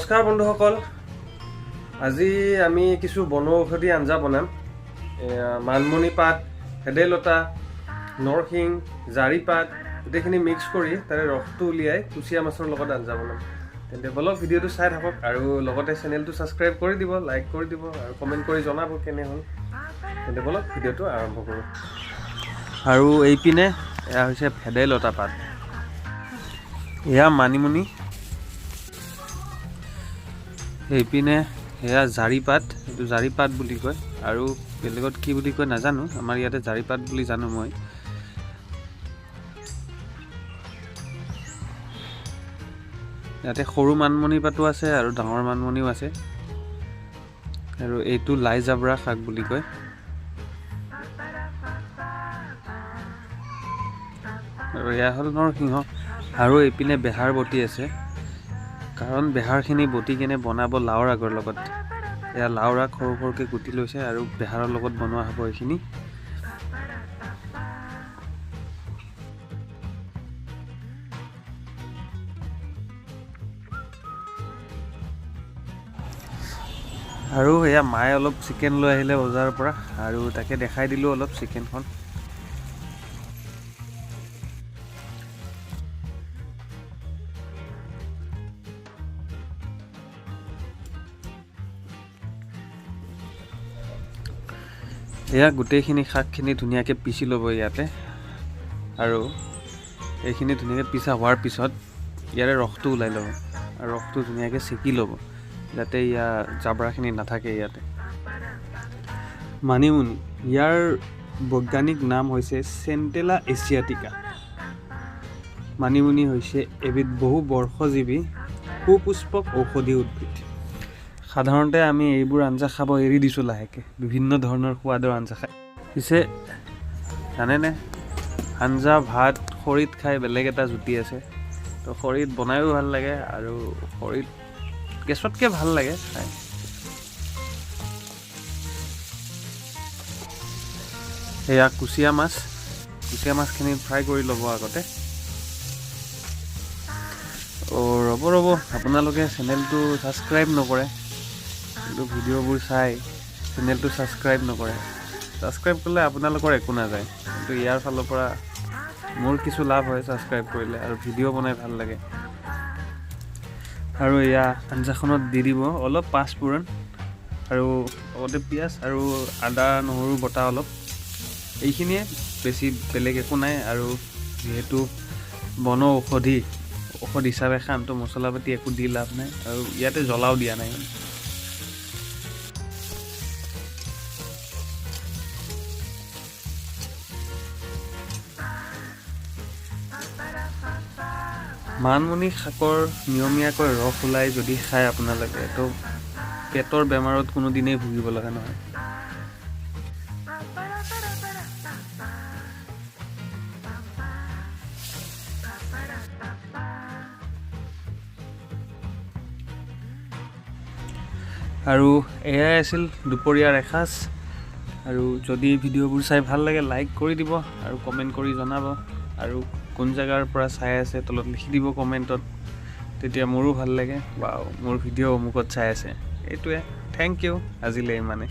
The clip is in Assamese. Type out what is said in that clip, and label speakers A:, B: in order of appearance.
A: নমস্কাৰ বন্ধুসকল, আজি আমি কিছু বনৌষধি আঞ্জা বনাম। মানমুনি পাত, ভেদাইলতা, নৰসিং, জাৰি পাত গোটেইখিনি মিক্স কৰি তাৰে ৰসটো উলিয়াই কুচিয়া মাছৰ লগত আঞ্জা বনাম। তেন্তে বলক ভিডিঅ'টো চাই থাকক আৰু লগতে চেনেলটো ছাবস্ক্ৰাইব কৰি দিব, লাইক কৰি দিব আৰু কমেণ্ট কৰি জনাব কেনে হ'ল। তেন্তে বলক ভিডিঅ'টো আৰম্ভ কৰোঁ। আৰু এইপিনে এয়া হৈছে ভেদাইলতা পাত, এয়া মানিমুনি, এইপিনে এয়া জাৰি পাত, এইটো জাৰি পাত বুলি কয় আৰু বেলেগত কি বুলি কয় নাজানো, আমাৰ ইয়াতে জাৰি পাত বুলি জানো মই। ইয়াতে সৰু মানমুনি পাতো আছে আৰু ডাঙৰ মানমুনিও আছে। আৰু এইটো লাই জাবৰা শাক বুলি কয়। আৰু এয়া হ'ল নৰসিংহ। আৰু এইপিনে বেহাৰ বটি আছে, কাৰণ বেহাৰখিনি বটি কেনে বনাব লাওৰ আগৰ লগত। এয়া লাওৰ আগ সৰু সৰুকৈ কুটি লৈছে আৰু বেহাৰৰ লগত বনোৱা হ'ব এইখিনি। আৰু এয়া মায়ে অলপ চিকেন লৈ আহিলে বজাৰৰ পৰা আৰু তাকে দেখাই দিলোঁ অলপ চিকেনখন। এয়া গোটেইখিনি শাকখিনি ধুনীয়াকৈ পিচি ল'ব ইয়াতে, আৰু এইখিনি ধুনীয়াকৈ পিচা হোৱাৰ পিছত ইয়াৰে ৰসটো ওলাই ল'ব আৰু ৰসটো ধুনীয়াকৈ চেকি ল'ব যাতে ইয়াৰ জাবৰাখিনি নাথাকে ইয়াতে। মানিমুনি, ইয়াৰ বৈজ্ঞানিক নাম হৈছে চেণ্টেলা এছিয়াটিকা। মানিমুনি হৈছে এবিধ বহু বৰ্ষজীৱী সুপুষ্পক ঔষধি উদ্ভিদ। সাধাৰণতে আমি এইবোৰ আঞ্জা খাব এৰি দিছোঁ লাহেকৈ, বিভিন্ন ধৰণৰ সোৱাদৰ আঞ্জা খাই। পিছে জানেনে, আঞ্জা ভাত খৰিত খাই বেলেগ এটা জুতি আছে। তো খৰিত বনায়ো ভাল লাগে আৰু খৰিত গেছতকৈ ভাল লাগে খাই। এয়া কুচিয়া মাছ, কুচিয়া মাছখিনি ফ্ৰাই কৰি ল'ব আগতে। ৰ'ব আপোনালোকে চেনেলটো ছাবস্ক্ৰাইব নকৰে, কিন্তু ভিডিঅ'বোৰ চাই চেনেলটো ছাবস্ক্ৰাইব নকৰে। ছাবস্ক্ৰাইব কৰিলে আপোনালোকৰ একো নাযায়, কিন্তু ইয়াৰ ফালৰ পৰা মোৰ কিছু লাভ হয় ছাবস্ক্ৰাইব কৰিলে, আৰু ভিডিঅ' বনাই ভাল লাগে। আৰু এয়া আঞ্জাখনত দি দিব অলপ পাঁচফোৰণ আৰু লগতে পিঁয়াজ আৰু আদা নহৰু বটা অলপ, এইখিনিয়ে, বেছি বেলেগ একো নাই। আৰু যিহেতু ঔষধ হিচাপে খাম, তো মছলা পাতি একো দি লাভ নাই, আৰু ইয়াতে জ্বলাও দিয়া নাই। মানমুনি শাকৰ নিয়মীয়াকৈ ৰস ওলাই যদি খায় আপোনালোকে, তো পেটৰ বেমাৰত কোনো দিনেই ভুগিব লগা নহয়। আৰু এয়াই আছিল দুপৰীয়াৰ এসাঁজ। আৰু যদি ভিডিঅ'বোৰ চাই ভাল লাগে লাইক কৰি দিব আৰু কমেণ্ট কৰি জনাব, আৰু কোন জেগাৰ পৰা চাই আছে তলত লিখি দিব কমেণ্টত, তেতিয়া মোৰো ভাল লাগে, বা মোৰ ভিডিঅ' অমুকত চাই আছে। এইটোৱে, থেংক ইউ, আজিলৈ ইমানে।